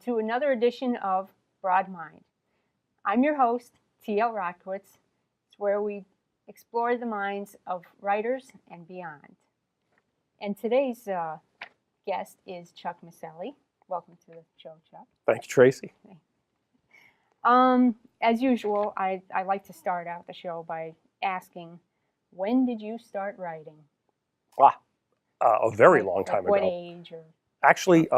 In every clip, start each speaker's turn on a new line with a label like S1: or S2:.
S1: to another edition of Broad Mind. I'm your host, T.L. Rotkiewicz. It's where we explore the minds of writers and beyond. And today's guest is Chuck Miceli. Welcome to the show, Chuck.
S2: Thanks, Tracy.
S1: As usual, I like to start out the show by asking, when did you start writing?
S2: A very long time ago.
S1: What age? Or...
S2: Actually,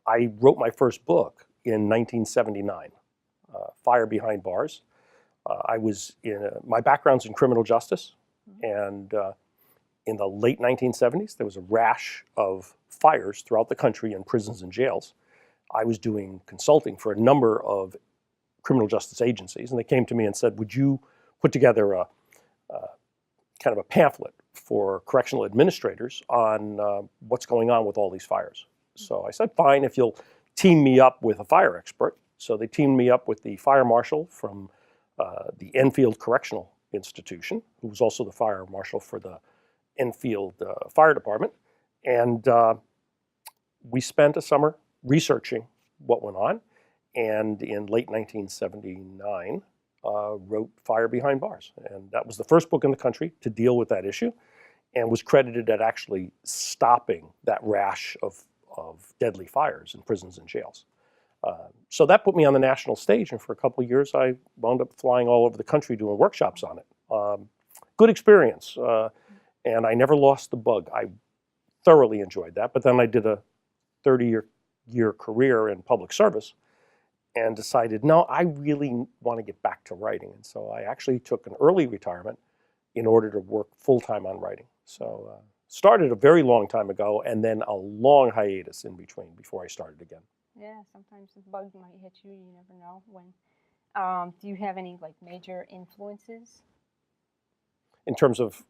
S2: I wrote my first book in 1979, Fire Behind Bars. I was my background's in criminal justice, and in the late 1970s, there was a rash of fires throughout the country in prisons and jails. I was doing consulting for a number of criminal justice agencies, and they came to me and said, would you put together a kind of a pamphlet for correctional administrators on what's going on with all these fires? So I said, fine, if you'll team me up with a fire expert. So they teamed me up with the fire marshal from the Enfield Correctional Institution, who was also the fire marshal for the Enfield Fire Department. And we spent a summer researching what went on. And in late 1979, wrote Fire Behind Bars. And that was the first book in the country to deal with that issue, and was credited at actually stopping that rash of deadly fires in prisons and jails. So that put me on the national stage, and for a couple of years I wound up flying all over the country doing workshops on it. Good experience, and I never lost the bug. I thoroughly enjoyed that, but then I did a 30-year career in public service and decided, no, I really want to get back to writing. And so I actually took an early retirement in order to work full-time on writing. So started a very long time ago, and then a long hiatus in between before I started again.
S1: Yeah, sometimes the bug might hit you. You never know when. Do you have any major influences?
S2: In terms of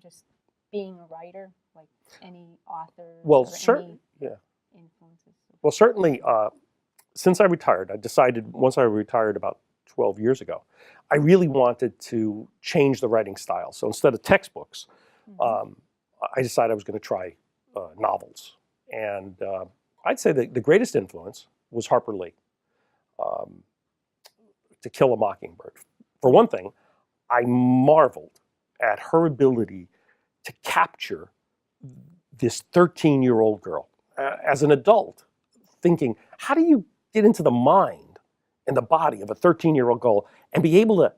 S1: just being a writer, like any author?
S2: Well,
S1: influences?
S2: Well, certainly. Since I retired, I decided once I retired about 12 years ago, I really wanted to change the writing style. So instead of textbooks, I decided I was going to try novels. And I'd say that the greatest influence was Harper Lee, To Kill a Mockingbird. For one thing, I marveled at her ability to capture this 13-year-old girl as an adult, thinking, how do you get into the mind and the body of a 13-year-old girl and be able to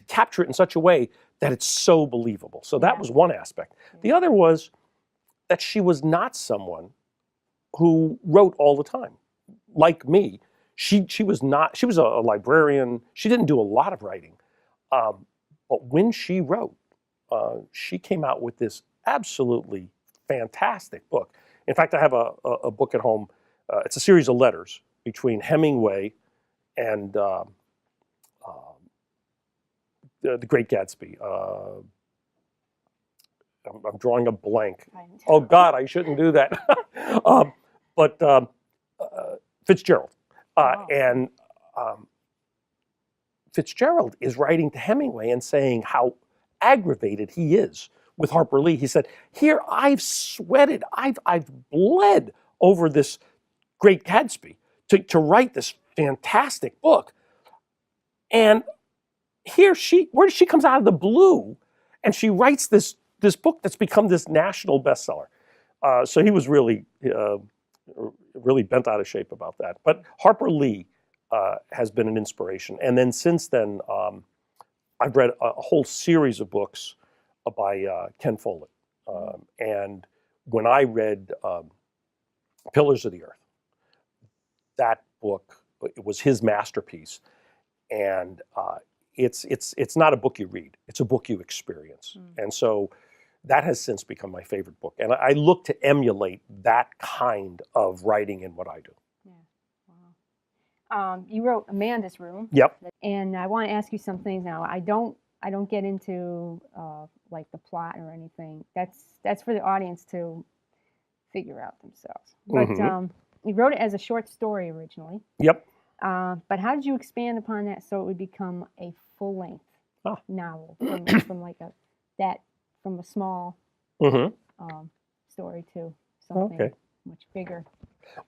S2: capture it in such a way that it's so believable? So that was one aspect. The other was that she was not someone who wrote all the time. Like me, she was a librarian. She didn't do a lot of writing. But when she wrote, she came out with this absolutely fantastic book. In fact, I have a book at home. It's a series of letters between Hemingway and the Great Gatsby. I'm drawing a blank. Oh God, I shouldn't do that. But Fitzgerald. And Fitzgerald is writing to Hemingway and saying how aggravated he is with Harper Lee. He said, here, I've sweated, I've bled over this Great Gatsby to write this fantastic book. And here she comes out of the blue and she writes this book that's become this national bestseller. So he was really bent out of shape about that. But Harper Lee has been an inspiration. And then since then, I've read a whole series of books by Ken Follett. And when I read Pillars of the Earth, that book, it was his masterpiece. And it's not a book you read, it's a book you experience. And so that has since become my favorite book. And I look to emulate that kind of writing in what I do.
S1: Yeah, wow. You wrote Amanda's Room.
S2: Yep.
S1: And I want to ask you some things now. I don't get into the plot or anything. That's for the audience to figure out themselves. But you wrote it as a short story originally.
S2: Yep.
S1: But how did you expand upon that so it would become a full-length novel from a small story to something much bigger.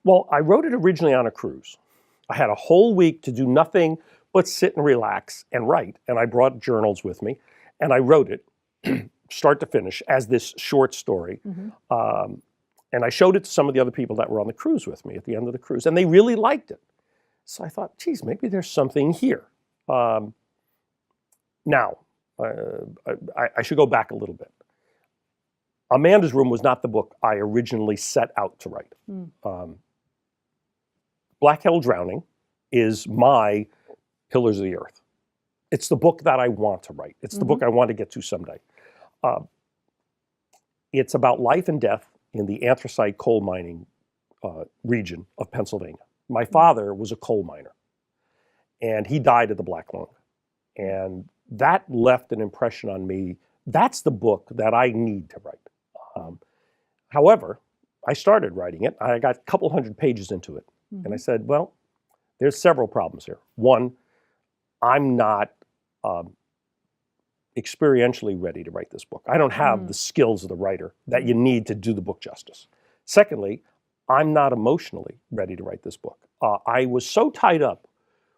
S2: Well, I wrote it originally on a cruise. I had a whole week to do nothing but sit and relax and write. And I brought journals with me, and I wrote it start to finish as this short story. And I showed it to some of the other people that were on the cruise with me at the end of the cruise, and they really liked it. So I thought, geez, maybe there's something here. Now, I should go back a little bit. Amanda's Room was not the book I originally set out to write. Black Kettle Drowning is my Pillars of the Earth. It's the book that I want to write. It's the book I want to get to someday. It's about life and death in the anthracite coal mining region of Pennsylvania. My father was a coal miner, and he died of the black lung. And that left an impression on me. That's the book that I need to write. However, I started writing it. I got a couple hundred pages into it. And I said, well, there's several problems here. One, I'm not experientially ready to write this book. I don't have the skills of the writer that you need to do the book justice. Secondly, I'm not emotionally ready to write this book. I was so tied up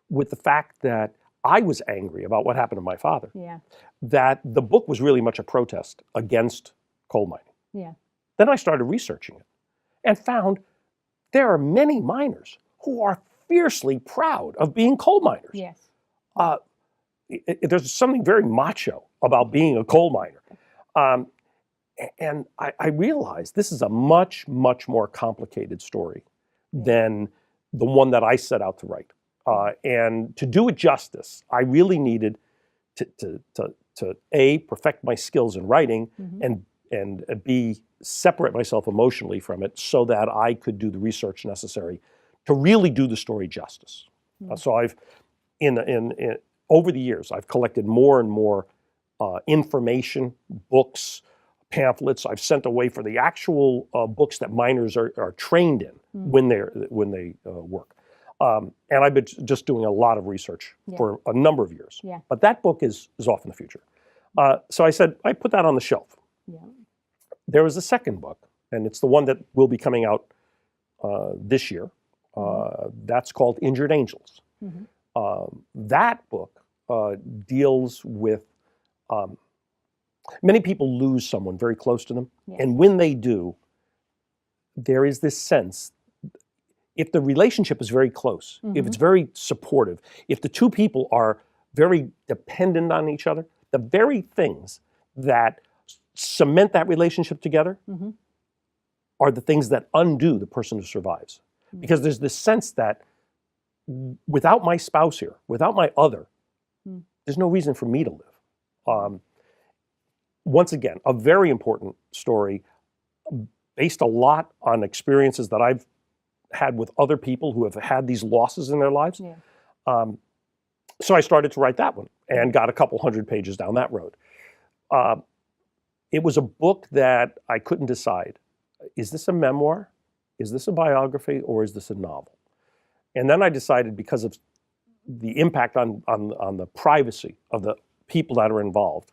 S2: with the fact that I was angry about what happened to my father that the book was really much a protest against coal mining. Then I started researching it and found there are many miners who are fiercely proud of being coal miners. There's something very macho about being a coal miner. And I realized this is a much, much more complicated story than the one that I set out to write. And to do it justice, I really needed to A, perfect my skills in writing, and B, separate myself emotionally from it so that I could do the research necessary to really do the story justice. So I've, over the years, I've collected more and more information, books, pamphlets. I've sent away for the actual books that miners are trained in when they work. And I've been just doing a lot of research for a number of years. But that book is off in the future. So I said, I put that on the shelf. There was a second book, and it's the one that will be coming out this year. That's called Injured Angels. That book deals with many people lose someone very close to them. And when they do, there is this sense, if the relationship is very close, if it's very supportive, if the two people are very dependent on each other, the very things that cement that relationship together are the things that undo the person who survives. Because there's this sense that without my spouse here, without my other, there's no reason for me to live. Once again, a very important story based a lot on experiences that I've had with other people who have had these losses in their lives. So I started to write that one and got a couple hundred pages down that road. It was a book that I couldn't decide. Is this a memoir? Is this a biography? Or is this a novel? And then I decided, because of the impact on the privacy of the people that are involved,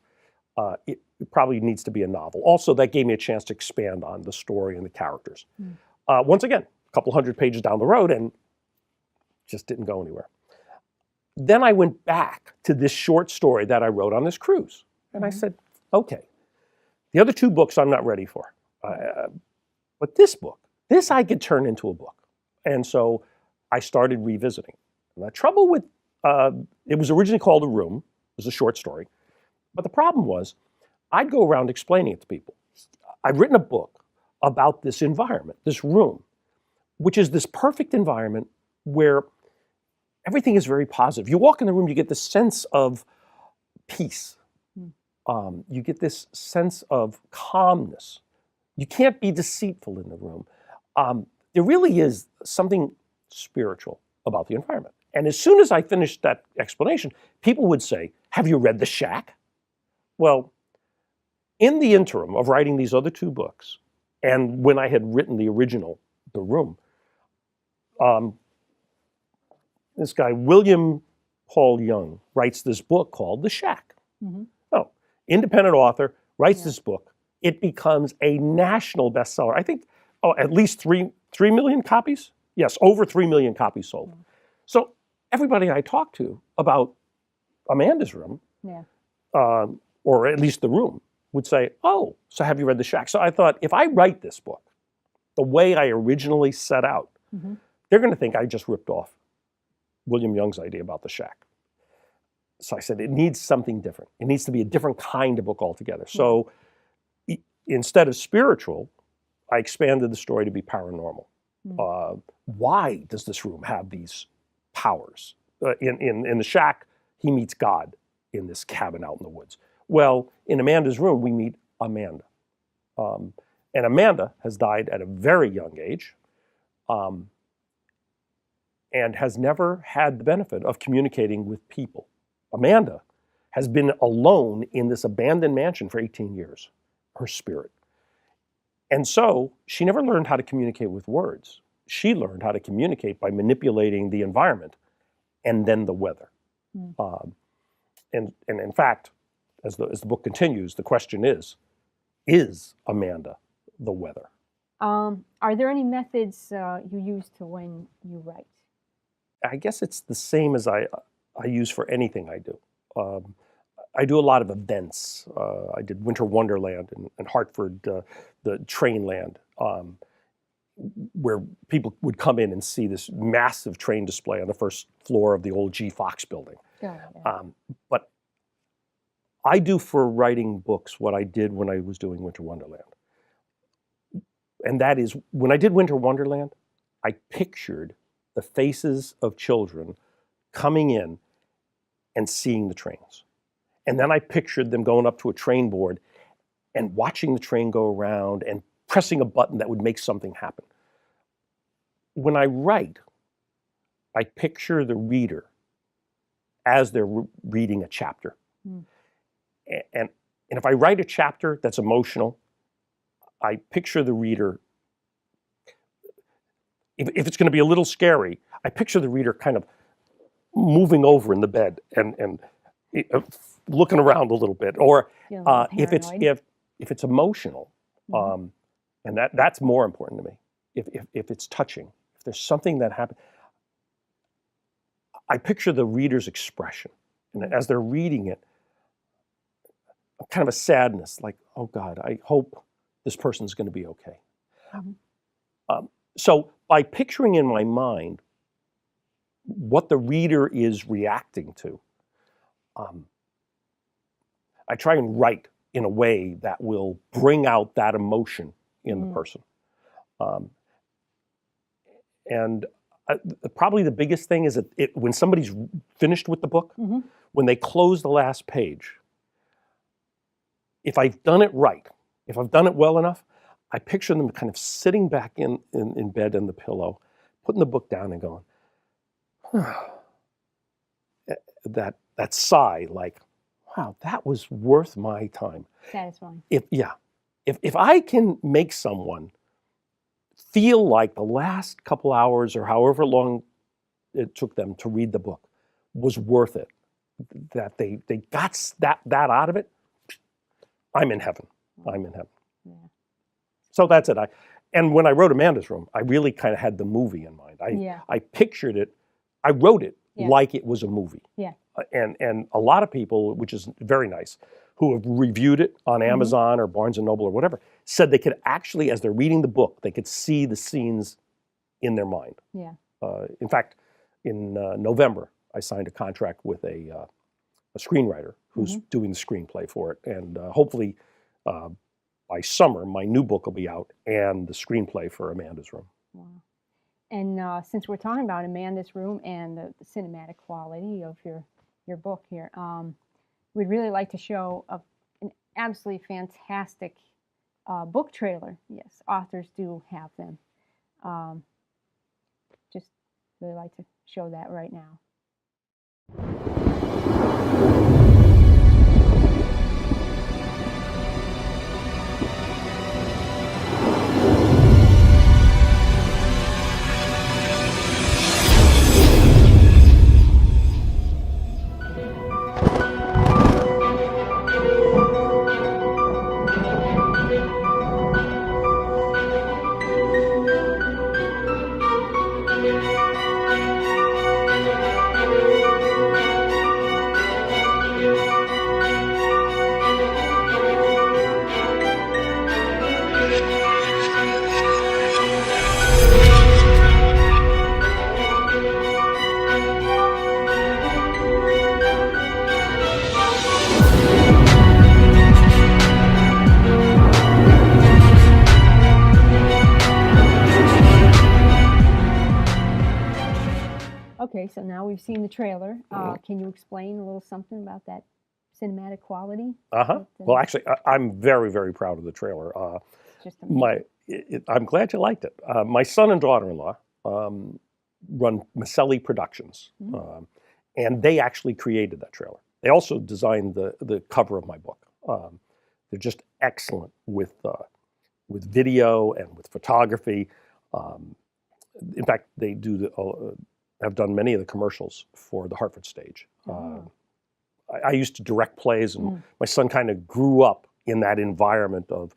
S2: it probably needs to be a novel. Also, that gave me a chance to expand on the story and the characters. Once again, a couple hundred pages down the road, and just didn't go anywhere. Then I went back to this short story that I wrote on this cruise. And I said, okay, the other two books I'm not ready for. But this book, this I could turn into a book. And so I started revisiting. And the trouble with, it was originally called A Room. It was a short story. But the problem was, I'd go around explaining it to people. I've written a book about this environment, this room, which is this perfect environment where everything is very positive. You walk in the room, you get this sense of peace. You get this sense of calmness. You can't be deceitful in the room. There really is something spiritual about the environment. And as soon as I finished that explanation, people would say, have you read The Shack? Well, in the interim of writing these other two books, and when I had written the original, The Room, this guy, William Paul Young, writes this book called The Shack. Oh, independent author, writes this book. It becomes a national bestseller. I think Oh, at least 3 million copies? Yes, over 3 million copies sold.
S1: Mm.
S2: So everybody I talked to about Amanda's Room,
S1: Yeah.
S2: or at least The Room, would say, oh, so have you read The Shack? So I thought, if I write this book the way I originally set out,
S1: Mm-hmm.
S2: they're going to think I just ripped off William Young's idea about The Shack. So I said, it needs something different. It needs to be a different kind of book altogether. So instead of spiritual, I expanded the story to be paranormal. Why does this room have these powers? In The Shack, he meets God in this cabin out in the woods. Well, in Amanda's Room, we meet Amanda. And Amanda has died at a very young age, and has never had the benefit of communicating with people. Amanda has been alone in this abandoned mansion for 18 years, her spirit. And so she never learned how to communicate with words. She learned how to communicate by manipulating the environment and then the weather. And in fact, as the book continues, the question is Amanda the weather?
S1: Are there any methods you use to when you write?
S2: I guess it's the same as I use for anything I do. I do a lot of events. I did Winter Wonderland in Hartford, the Trainland, where people would come in and see this massive train display on the first floor of the old G. Fox building. But I do for writing books what I did when I was doing Winter Wonderland. And that is, when I did Winter Wonderland, I pictured the faces of children coming in and seeing the trains. And then I pictured them going up to a train board and watching the train go around and pressing a button that would make something happen. When I write, I picture the reader as they're reading a chapter. And if I write a chapter that's emotional, I picture the reader, if it's going to be a little scary, I picture the reader kind of moving over in the bed and looking around a little bit. Or if it's emotional, and that's more important to me. If it's touching, if there's something that happened, I picture the reader's expression, and as they're reading it, kind of a sadness, like, oh God, I hope this person's going to be okay. So by picturing in my mind what the reader is reacting to, I try and write in a way that will bring out that emotion in the person. And probably the biggest thing is that when somebody's finished with the book, when they close the last page, if I've done it right, if I've done it well enough, I picture them kind of sitting back in bed in the pillow, putting the book down and going, that sigh, like, wow, that was worth my time.
S1: Satisfying.
S2: If I can make someone feel like the last couple hours or however long it took them to read the book was worth it, that they got that out of it, I'm in heaven. I'm in heaven. So that's it. And when I wrote Amanda's Room, I really kind of had the movie in mind. I pictured it. I wrote it like it was a movie. And a lot of people, which is very nice, who have reviewed it on Amazon or Barnes & Noble or whatever, said they could actually, as they're reading the book, they could see the scenes in their mind. In fact, in November, I signed a contract with a screenwriter who's doing the screenplay for it. And hopefully by summer, my new book will be out and the screenplay for Amanda's Room.
S1: Wow. And since we're talking about Amanda's Room and the cinematic quality of your book here, we'd really like to show an absolutely fantastic book trailer. Yes, authors do have them. Just really like to show that right now. Okay, so now we've seen the trailer. Can you explain a little something about that cinematic quality?
S2: Well, actually, I'm very, very proud of the trailer.
S1: Just amazing.
S2: I'm glad you liked it. My son and daughter-in-law run Miceli Productions, and they actually created that trailer. They also designed the cover of my book. They're just excellent with video and with photography. In fact, they have done many of the commercials for the Hartford stage. I used to direct plays, and my son kind of grew up in that environment of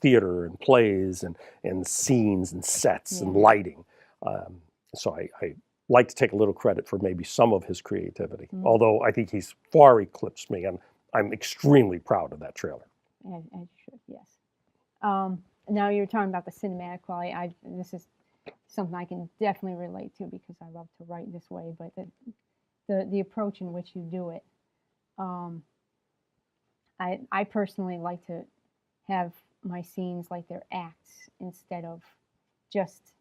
S2: theater and plays and scenes and sets and lighting. So I like to take a little credit for maybe some of his creativity, although I think he's far eclipsed me, and I'm extremely proud of that trailer.
S1: As you should, yes. Now you're talking about the cinematic quality. This is something I can definitely relate to because I love to write this way, but the approach in which you do it. I personally like to have my scenes like they're acts instead of just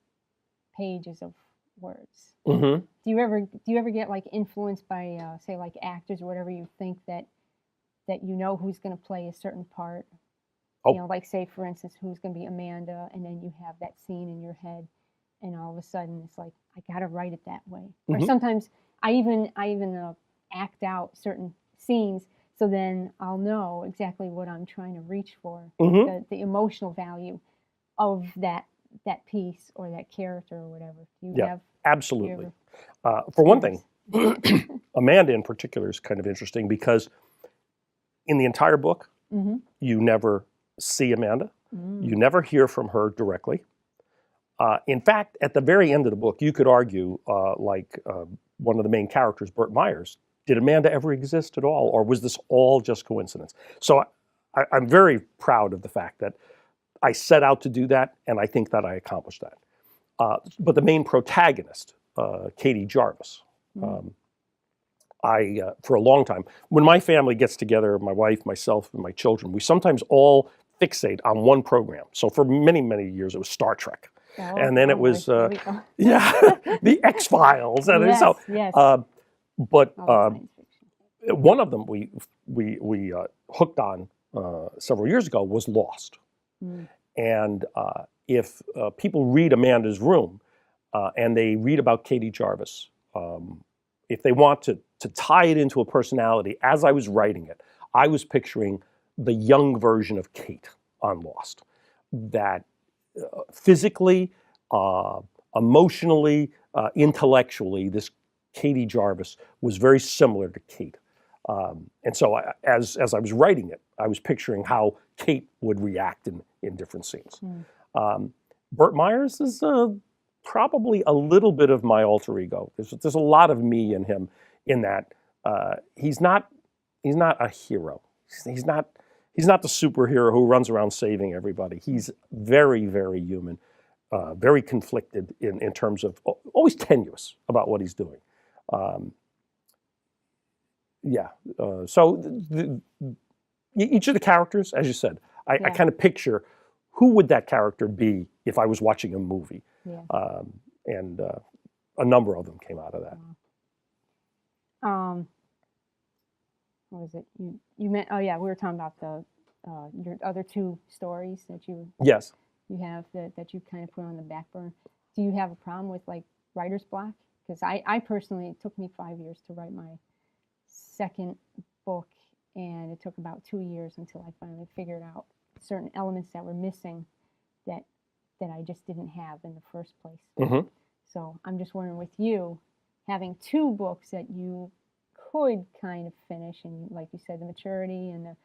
S1: pages of words.
S2: Mm-hmm.
S1: Do you ever get like influenced by say like actors or whatever, you think that you know who's going to play a certain part?
S2: Oh.
S1: You know, like say for instance who's going to be Amanda, and then you have that scene in your head, and all of a sudden it's like I got to write it that way. Or sometimes I even act out certain scenes, so then I'll know exactly what I'm trying to reach for, the emotional value of that piece or that character or whatever. Do you have?
S2: Absolutely. For one thing, Amanda in particular is kind of interesting because in the entire book, you never see Amanda. You never hear from her directly. In fact, at the very end of the book, you could argue, one of the main characters, Burt Myers, did Amanda ever exist at all, or was this all just coincidence? So I'm very proud of the fact that I set out to do that, and I think that I accomplished that. But the main protagonist, Katie Jarvis, for a long time, when my family gets together, my wife, myself, and my children, we sometimes all fixate on one program. So for many, many years, it was Star Trek. And then it was, the X-Files. And but one of them we hooked on several years ago was Lost. And if people read Amanda's Room and they read about Katie Jarvis, if they want to tie it into a personality, as I was writing it, I was picturing the young version of Kate on Lost. That physically, emotionally, intellectually, this Katie Jarvis was very similar to Kate. And so as I was writing it, I was picturing how Kate would react in different scenes. Burt Myers is probably a little bit of my alter ego. There's a lot of me in him in that he's not a hero. He's not the superhero who runs around saving everybody. He's very, very human, very conflicted in terms of always tenuous about what he's doing. So each of the characters, as you said, I kind of picture who would that character be if I was watching a movie. And a number of them came out of that.
S1: What was it? You meant? Oh yeah, we were talking about your other two stories that you have that you kind of put on the back burner. Do you have a problem with like writer's block? Because I personally, it took me 5 years to write my second book, and it took about 2 years until I finally figured out certain elements that were missing that I just didn't have in the first place. So I'm just wondering, with you having two books that you could kind of finish, and like you said, the maturity and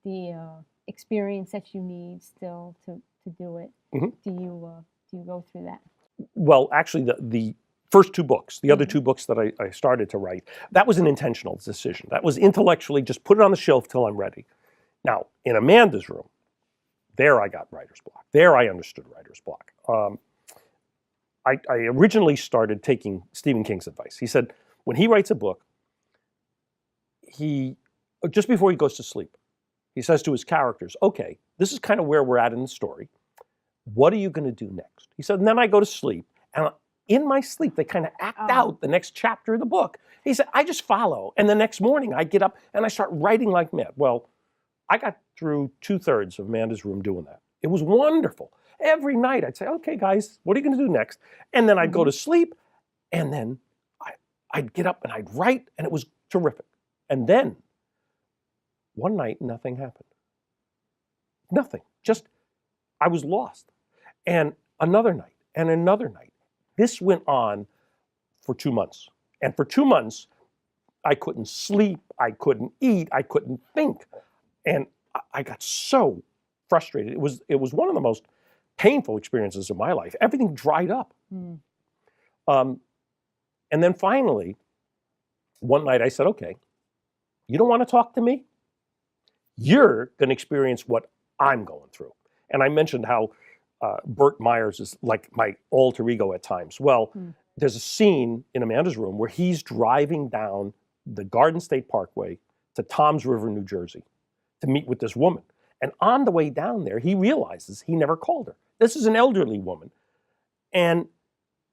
S1: the experience that you need still to do it, do you go through that?
S2: Well, actually, the first two books, the other two books that I started to write, that was an intentional decision. That was intellectually just put it on the shelf till I'm ready. Now, in Amanda's Room, there I got writer's block. There I understood writer's block. I originally started taking Stephen King's advice. He said when he writes a book, just before he goes to sleep, he says to his characters, okay, this is kind of where we're at in the story. What are you going to do next? He said, and then I go to sleep, and in my sleep, they kind of act out the next chapter of the book. He said, I just follow. And the next morning I get up and I start writing like mad. Well, I got through 2/3 of Amanda's Room doing that. It was wonderful. Every night I'd say, okay, guys, what are you going to do next? And then I'd go to sleep, and then I'd get up and I'd write, and it was terrific. And then one night, nothing happened. Nothing. Just, I was lost. And another night, and another night. This went on for 2 months. And for 2 months, I couldn't sleep, I couldn't eat, I couldn't think. And I got so frustrated. It was one of the most painful experiences of my life. Everything dried up. And then finally, one night I said, okay, you don't want to talk to me? You're going to experience what I'm going through. And I mentioned how Burt Myers is like my alter ego at times. Well, there's a scene in Amanda's Room where he's driving down the Garden State Parkway to Toms River, New Jersey, to meet with this woman. And on the way down there, he realizes he never called her. This is an elderly woman. And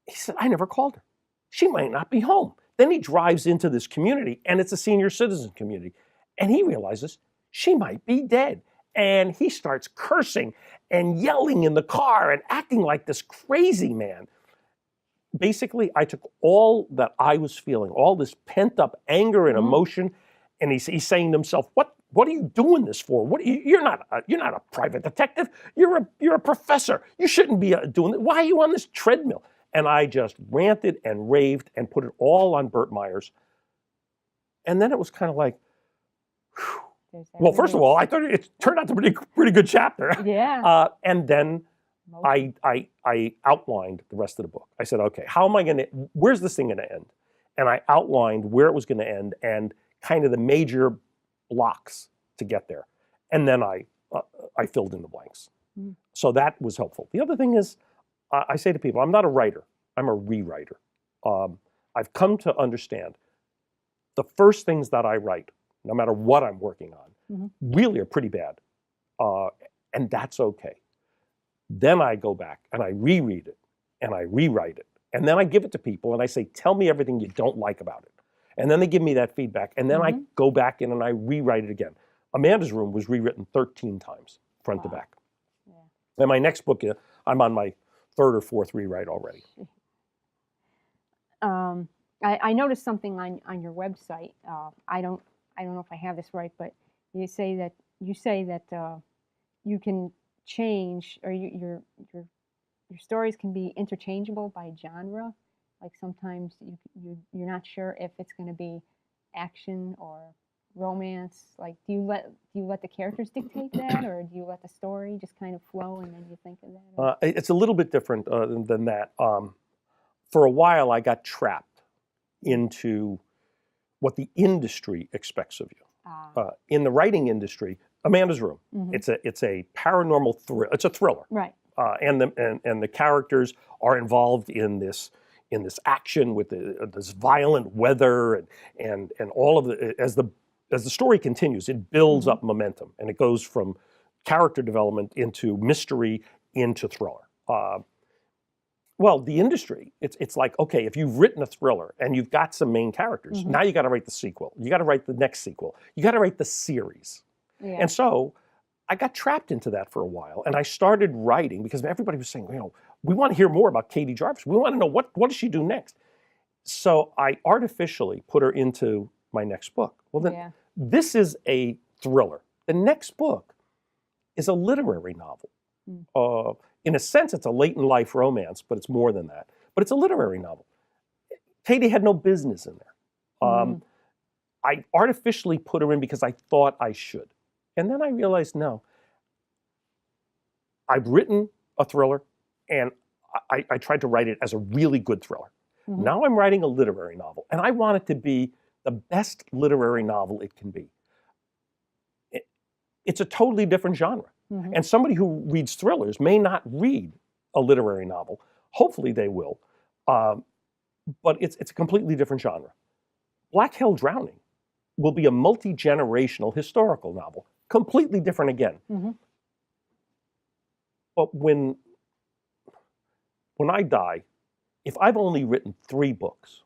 S2: he said, I never called her. She might not be home. Then he drives into this community, and it's a senior citizen community. And he realizes she might be dead. And he starts cursing and yelling in the car and acting like this crazy man. Basically, I took all that I was feeling, all this pent-up anger and emotion, and he's saying to himself, what are you doing this for? You're not a private detective. You're a professor. You shouldn't be doing this. Why are you on this treadmill? And I just ranted and raved and put it all on Burt Myers. And then it was kind of like, whew. Well, first of all, I thought it turned out to be a pretty good chapter.
S1: Yeah.
S2: And then I outlined the rest of the book. I said, okay, where's this thing going to end? And I outlined where it was going to end and kind of the major blocks to get there. And then I filled in the blanks. So that was helpful. The other thing is, I say to people, I'm not a writer, I'm a rewriter. I've come to understand the first things that I write, no matter what I'm working on, really are pretty bad. And that's okay. Then I go back and I reread it and I rewrite it. And then I give it to people and I say, tell me everything you don't like about it. And then they give me that feedback. And then I go back in and I rewrite it again. Amanda's Room was rewritten 13 times, front to back. Yeah. And my next book, I'm on my 3rd or 4th rewrite already.
S1: I noticed something on your website. I don't know if I have this right, but you say that you can change, or your stories can be interchangeable by genre. Like sometimes you're not sure if it's going to be action or romance. Like, do you let the characters dictate that, or do you let the story just kind of flow and then you think of that?
S2: It's a little bit different than that. For a while, I got trapped into what the industry expects of you. In the writing industry, Amanda's Room, it's a paranormal thriller. It's a thriller,
S1: right?
S2: And the characters are involved in this action with this violent weather and all of the as the story continues, it builds up momentum, and it goes from character development into mystery into thriller. Well, the industry, it's like, okay, if you've written a thriller and you've got some main characters, now you got to write the sequel. You got to write the next sequel. You got to write the series. Yeah. And so I got trapped into that for a while, and I started writing because everybody was saying, we want to hear more about Katie Jarvis. We want to know what does she do next. So I artificially put her into my next book. Well, then this is a thriller. The next book is a literary novel. In a sense, it's a late-in-life romance, but it's more than that. But it's a literary novel. Katie had no business in there. I artificially put her in because I thought I should. And then I realized, no. I've written a thriller, and I tried to write it as a really good thriller. Now I'm writing a literary novel, and I want it to be the best literary novel it can be. It's a totally different genre. And somebody who reads thrillers may not read a literary novel. Hopefully they will. But it's a completely different genre. Black Hell Drowning will be a multi-generational historical novel. Completely different again. But when I die, if I've only written 3 books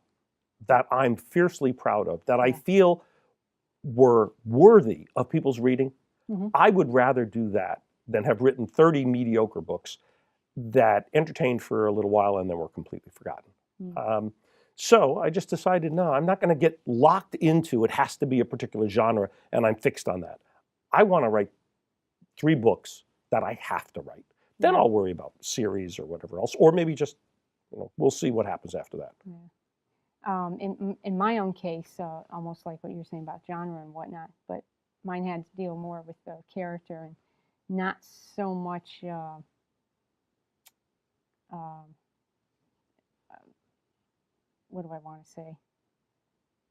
S2: that I'm fiercely proud of, that I feel were worthy of people's reading, I would rather do that than have written 30 mediocre books that entertained for a little while and then were completely forgotten. So I just decided, no, I'm not going to get locked into it has to be a particular genre and I'm fixed on that. I want to write 3 books that I have to write. Then I'll worry about series or whatever else, or maybe just, we'll see what happens after that.
S1: In my own case, almost like what you're saying about genre and whatnot, but mine had to deal more with the character and not so much what do I want to say?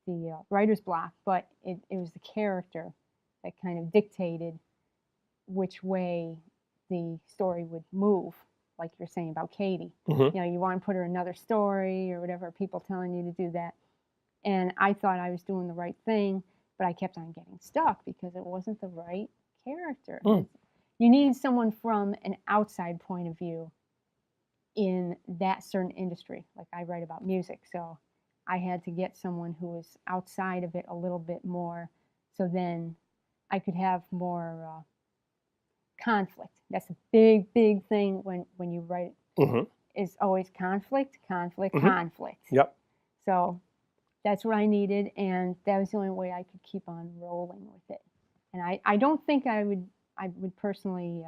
S1: The writer's block, but it was the character that kind of dictated which way the story would move, like you're saying about Katie. You want to put her in another story or whatever, people telling you to do that. And I thought I was doing the right thing, but I kept on getting stuck because it wasn't the right character. You need someone from an outside point of view in that certain industry. Like I write about music, so I had to get someone who was outside of it a little bit more, so then I could have more conflict. That's a big thing when you write. Is always conflict.
S2: Yep.
S1: So that's what I needed, and that was the only way I could keep on rolling with it. And I don't think I would personally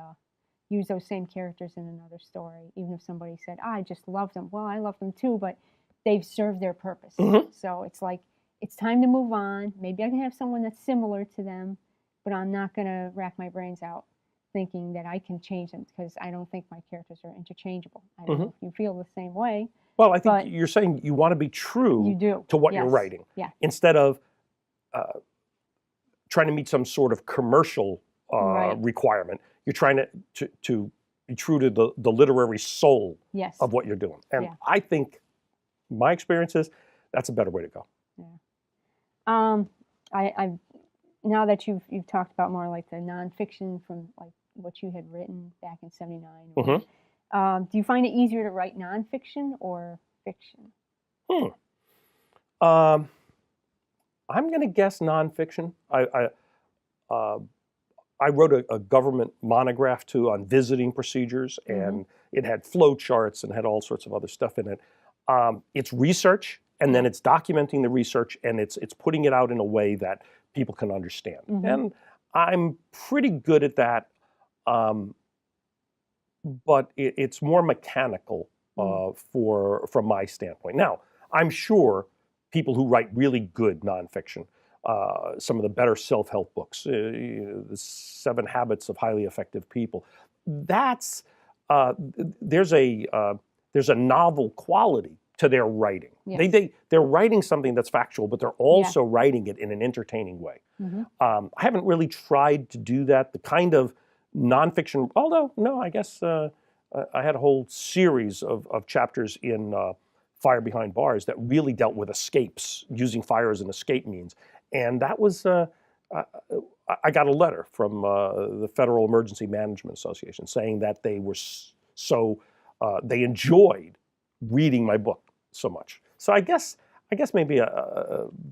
S1: use those same characters in another story, even if somebody said, I just love them. Well, I love them too, but they've served their purpose. So it's like, it's time to move on. Maybe I can have someone that's similar to them, but I'm not going to rack my brains out thinking that I can change them, because I don't think my characters are interchangeable. I don't know if you feel the same way.
S2: Well, I think you're saying you want to be true to what you're writing, instead of trying to meet some sort of commercial requirement. You're trying to be true to the literary soul of what you're doing. And I think my experience is that's a better way to go.
S1: I've now that you've talked about more like the nonfiction from like what you had written back in '79, do you find it easier to write nonfiction or fiction?
S2: I'm going to guess nonfiction. I wrote a government monograph too on visiting procedures, and it had flow charts and had all sorts of other stuff in it. It's research, and then it's documenting the research, and it's putting it out in a way that people can understand. And I'm pretty good at that, but it's more mechanical from my standpoint. Now, I'm sure people who write really good nonfiction, some of the better self-help books, The 7 Habits of Highly Effective People, that's there's a novel quality to their writing. They're writing something that's factual, but they're also writing it in an entertaining way. I haven't really tried to do that. The kind of nonfiction, although no, I guess I had a whole series of chapters in Fire Behind Bars that really dealt with escapes, using fire as an escape means. And that was, I got a letter from the Federal Emergency Management Association saying that they were they enjoyed reading my book so much. So I guess maybe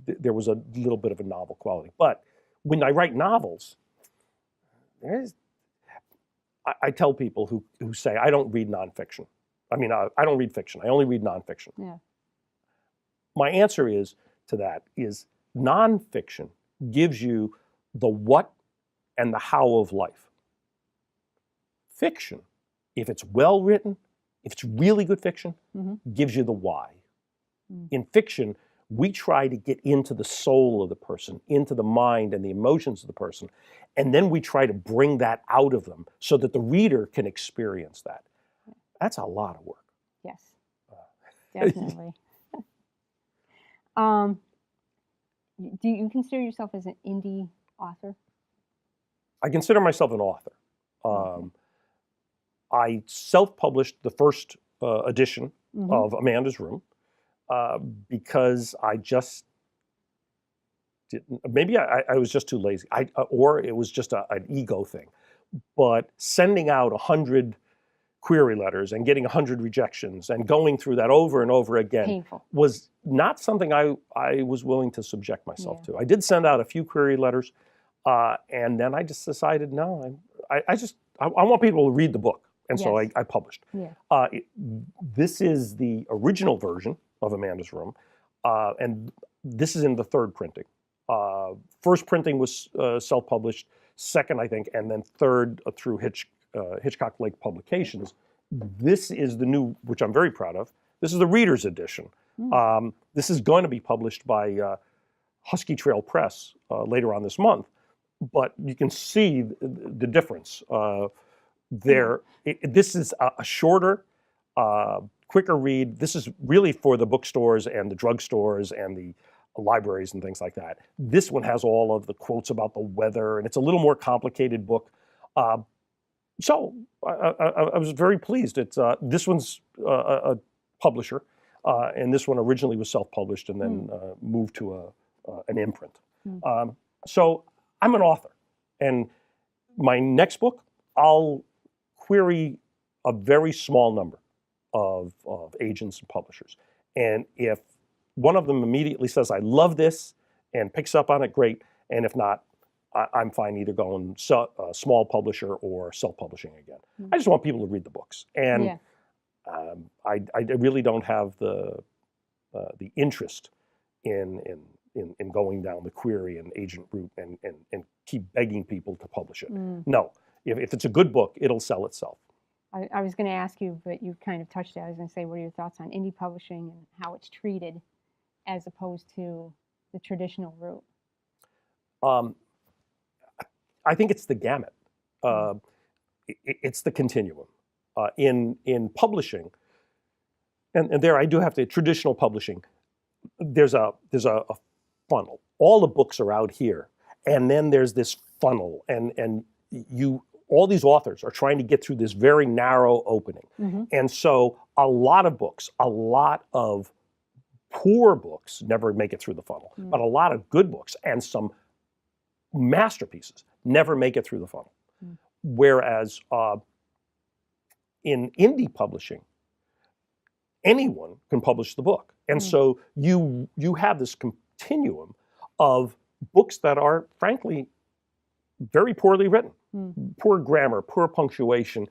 S2: there was a little bit of a novel quality. But when I write novels, I tell people who say, I don't read nonfiction. I mean, I don't read fiction. I only read nonfiction. My answer to that is nonfiction gives you the what and the how of life. Fiction, if it's well written, if it's really good fiction, gives you the why. In fiction, we try to get into the soul of the person, into the mind and the emotions of the person, and then we try to bring that out of them so that the reader can experience that. That's a lot of work.
S1: Yes, definitely. Do you consider yourself as an indie author?
S2: I consider myself an author. I self-published the first edition of Amanda's Room because I just didn't. Maybe I was just too lazy, or it was just an ego thing. But sending out 100 query letters and getting 100 rejections and going through that over and over again
S1: Painful.
S2: was not something I was willing to subject myself
S1: Yeah.
S2: to. I did send out a few query letters, and then I just decided, no, I want people to read the book. And so
S1: Yes.
S2: I published.
S1: Yeah.
S2: This is the original version of Amanda's Room, and this is in the third printing. First printing was self-published, second, I think, and then third through Hitchcock Lake Publications. This is the new, which I'm very proud of. This is the reader's edition. This is going to be published by Husky Trail Press later on this month, but you can see the difference there. This is a shorter, quicker read. This is really for the bookstores and the drugstores and the libraries and things like that. This one has all of the quotes about the weather, and it's a little more complicated book. So I was very pleased. It's this one's a publisher, and this one originally was self-published and then moved to an imprint. So I'm an author, and my next book, I'll query a very small number of agents and publishers. And if one of them immediately says, I love this, and picks up on it, great. And if not, I'm fine either going small publisher or self-publishing again. I just want people to read the books. And I really don't have the interest in going down the query and agent route and keep begging people to publish it. No, if it's a good book, it'll sell itself.
S1: I was going to ask you, but you kind of touched it. I was going to say, what are your thoughts on indie publishing and how it's treated as opposed to the traditional route?
S2: I think it's the gamut. It's the continuum. In publishing, and there I do have to, traditional publishing, there's a funnel. All the books are out here, and then there's this funnel, and all these authors are trying to get through this very narrow opening. And so a lot of books, a lot of poor books never make it through the funnel, but a lot of good books and some masterpieces never make it through the funnel. Whereas in indie publishing, anyone can publish the book. And so you have this continuum of books that are, frankly, very poorly written. Poor grammar, poor punctuation,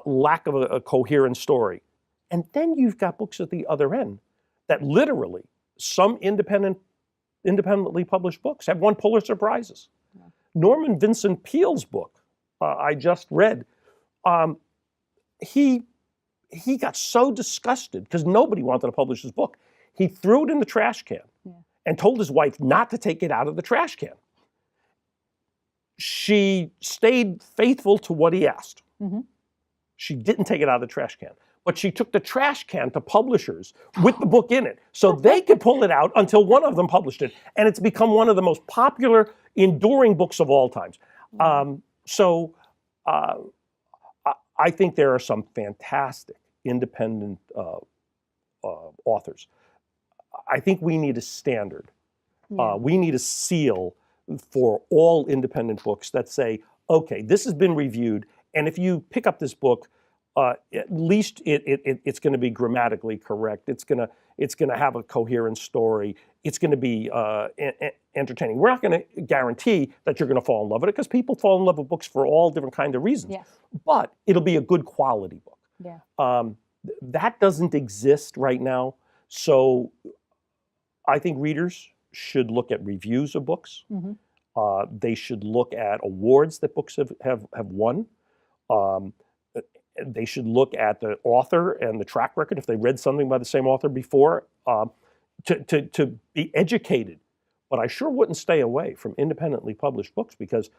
S2: lack of a coherent story. And then you've got books at the other end that literally, some independently published books have won Pulitzer Prizes. Norman Vincent Peale's book, I just read, he got so disgusted because nobody wanted to publish his book. He threw it in the trash can and told his wife not to take it out of the trash can. She stayed faithful to what he asked. She didn't take it out of the trash can, but she took the trash can to publishers with the book in it so they could pull it out until one of them published it. And it's become one of the most popular, enduring books of all times. I think there are some fantastic independent authors. I think we need a standard. We need a seal for all independent books that say, okay, this has been reviewed, and if you pick up this book, at least it's going to be grammatically correct. It's going to have a coherent story. It's going to be entertaining. We're not going to guarantee that you're going to fall in love with it because people fall in love with books for all different kinds of reasons. But it'll be a good quality book. That doesn't exist right now. So I think readers should look at reviews of books. They should look at awards that books have won. They should look at the author and the track record, if they read something by the same author before, to be educated. But I sure wouldn't stay away from independently published books because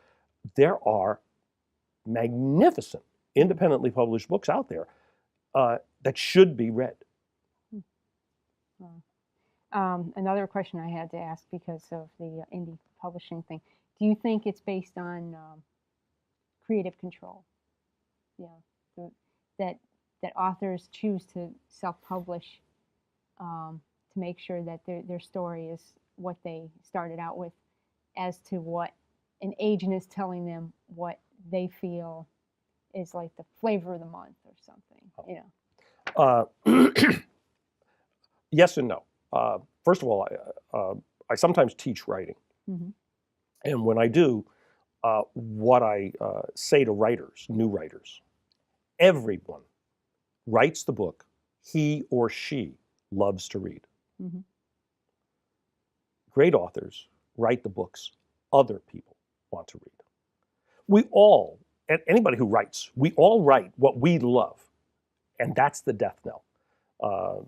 S2: there are magnificent independently published books out there that should be read.
S1: Another question I had to ask because of the indie publishing thing. Do you think it's based on creative control? That authors choose to self-publish to make sure that their story is what they started out with, as to what an agent is telling them what they feel is like the flavor of the month or something, you know.
S2: Yes and no. First of all, I sometimes teach writing.
S1: Mm-hmm.
S2: And when I do, what I say to writers, new writers, everyone writes the book he or she loves to read.
S1: Mm-hmm.
S2: Great authors write the books other people want to read. We all, anybody who writes, we all write what we love. And that's the death knell.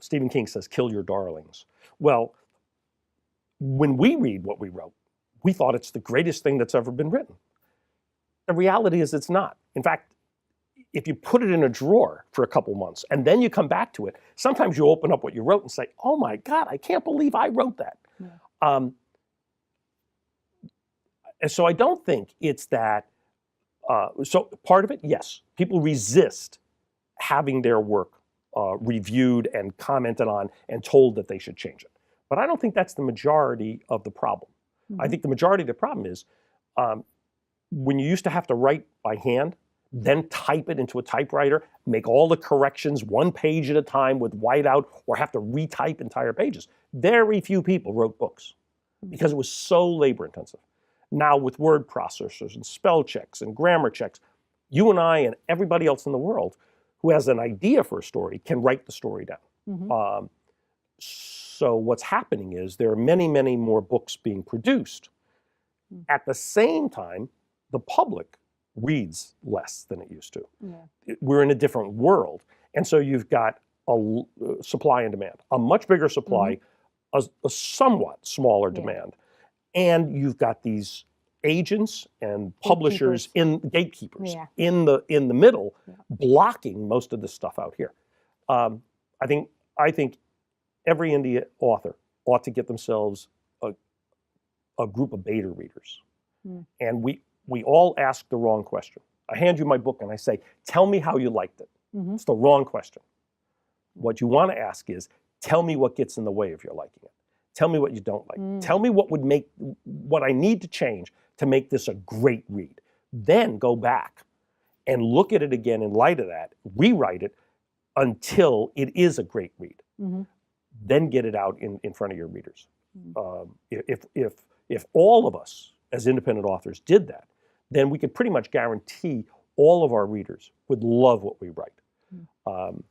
S2: Stephen King says, kill your darlings. Well, when we read what we wrote, we thought it's the greatest thing that's ever been written. The reality is it's not. In fact, if you put it in a drawer for a couple months and then you come back to it, sometimes you open up what you wrote and say, oh my God, I can't believe I wrote that. Yeah. And so I don't think it's that. So part of it, yes, people resist having their work reviewed and commented on and told that they should change it. But I don't think that's the majority of the problem. Mm-hmm. I think the majority of the problem is when you used to have to write by hand, then type it into a typewriter, make all the corrections 1 page at a time with whiteout, or have to retype entire pages. Very few people wrote books because it was so labor intensive. Now with word processors and spell checks and grammar checks, you and I and everybody else in the world who has an idea for a story can write the story down. Mm-hmm. So what's happening is there are many, many more books being produced. Mm-hmm. At the same time, the public reads less than it used to. Yeah. We're in a different world. And so you've got a supply and demand, a much bigger supply, mm-hmm. a somewhat smaller demand. And you've got these agents and publishers gatekeepers yeah. in the middle, yeah. blocking most of the stuff out here. I think every indie author ought to get themselves a group of beta readers. Mm. And we all ask the wrong question. I hand you my book and I say, tell me how you liked it. Mm-hmm. It's the wrong question. What you want to ask is, tell me what gets in the way of your liking it. Tell me what you don't like. Mm. Tell me what I need to change to make this a great read. Then go back and look at it again in light of that, rewrite it until it is a great read. Mm-hmm. Then get it out in front of your readers. Mm. If all of us as independent authors did that, then we could pretty much guarantee all of our readers would love what we write. Mm.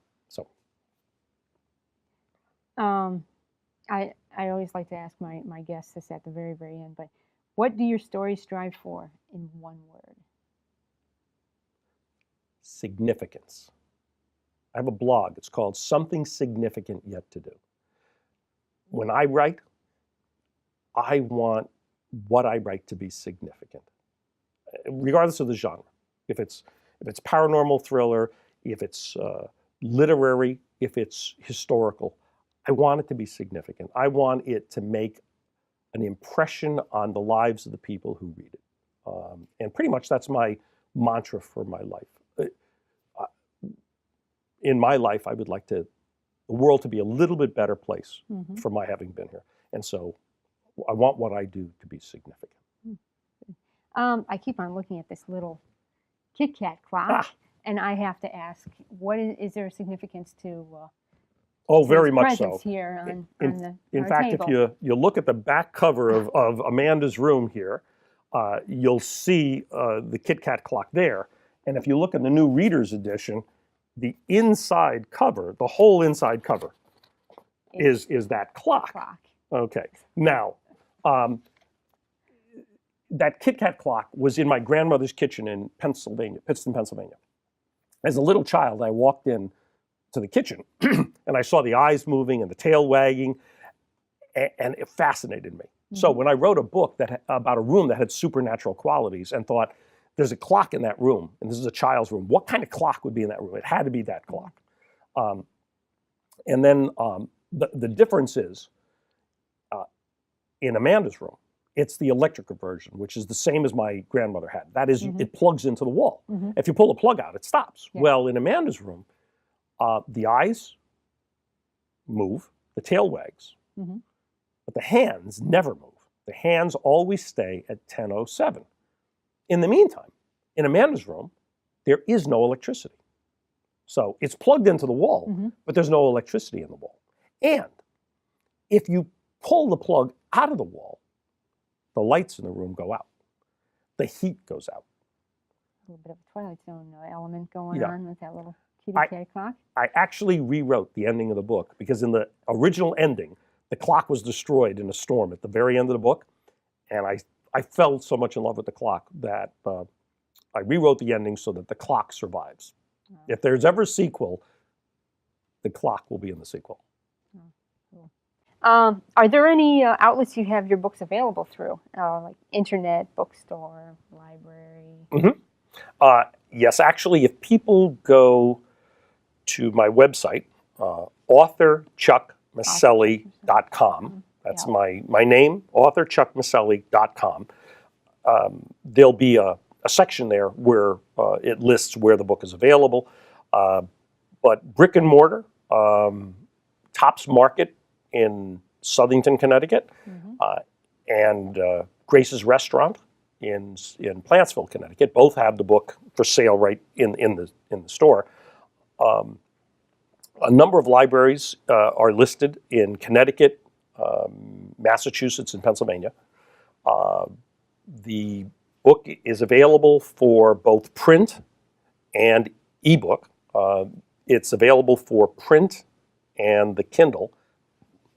S1: I always like to ask my guests this at the very, very end, but what do your stories strive for in one word?
S2: Significance. I have a blog. It's called Something Significant Yet to Do. When I write, I want what I write to be significant, regardless of the genre. If it's paranormal thriller, if it's literary, if it's historical, I want it to be significant. I want it to make an impression on the lives of the people who read it. And pretty much that's my mantra for my life. In my life, I would like the world to be a little bit better place mm-hmm. for my having been here. And so I want what I do to be significant.
S1: I keep on looking at this little Kit Kat clock, and I have to ask, is there a significance to
S2: Oh, very much so.
S1: Here
S2: in fact,
S1: table.
S2: If you look at the back cover of Amanda's room here, you'll see the Kit Kat clock there. And if you look in the new Reader's Edition, the inside cover, the whole inside cover, is that clock. Okay. Now, that Kit Kat clock was in my grandmother's kitchen in Pittston, Pennsylvania. As a little child, I walked in to the kitchen and I saw the eyes moving and the tail wagging, and it fascinated me. Mm-hmm. So when I wrote a book about a room that had supernatural qualities and thought, there's a clock in that room, and this is a child's room, what kind of clock would be in that room? It had to be that clock. And then the difference is, in Amanda's room, it's the electric version, which is the same as my grandmother had. That is, mm-hmm. it plugs into the wall. Mm-hmm. If you pull the plug out, it stops. Yeah. Well, in Amanda's room, the eyes move, the tail wags, mm-hmm. but the hands never move. The hands always stay at 10:07. In the meantime, in Amanda's room, there is no electricity. So it's plugged into the wall, but there's no electricity in the wall. And if you pull the plug out of the wall, the lights in the room go out. The heat goes out.
S1: A little bit of a Twilight Zone element going on with that little kitty cat clock.
S2: I actually rewrote the ending of the book because in the original ending, the clock was destroyed in a storm at the very end of the book. And I fell so much in love with the clock that I rewrote the ending so that the clock survives. Oh. If there's ever a sequel, the clock will be in the sequel.
S1: Oh, cool. Are there any outlets you have your books available through, like internet, bookstore, library?
S2: Yes, actually, if people go to my website, authorchuckmiceli.com, that's my name, authorchuckmiceli.com, there'll be a section there where it lists where the book is available. But brick and mortar, Tops Market in Southington, Connecticut, and Grace's Restaurant in Plantsville, Connecticut, both have the book for sale right in the store. A number of libraries are listed in Connecticut, Massachusetts, and Pennsylvania. The book is available for both print and ebook. It's available for print and the Kindle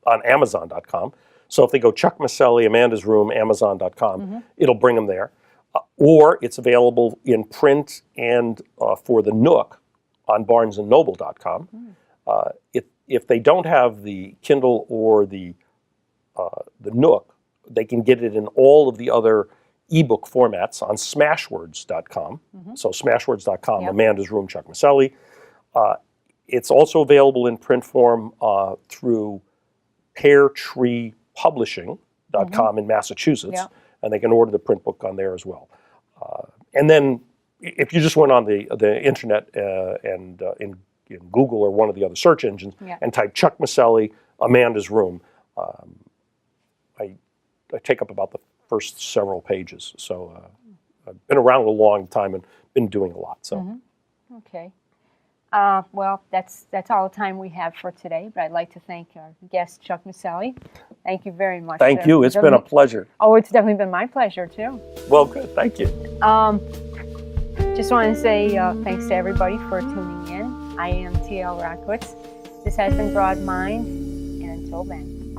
S2: on Amazon.com. So if they go Chuck Miceli, Amanda's Room, Amazon.com, it'll bring them there. Or it's available in print and for the Nook on BarnesandNoble.com. If they don't have the Kindle or the Nook, they can get it in all of the other ebook formats on Smashwords.com. So Smashwords.com, Amanda's Room, Chuck Miceli. It's also available in print form through PearTreePublishing.com in Massachusetts, and they can order the print book on there as well. And then if you just went on the internet and in Google or one of the other search engines and type Chuck Miceli, Amanda's Room, I take up about the first several pages. So I've been around a long time and been doing a lot. So
S1: okay. Well, that's all the time we have for today, but I'd like to thank our guest, Chuck Miceli. Thank you very much.
S2: Thank you. It's been a pleasure.
S1: Oh, it's definitely been my pleasure, too.
S2: Well, good. Thank you.
S1: Just want to say thanks to everybody for tuning in. I am T.L. Rotkiewicz. This has been Broad Mind, and until then.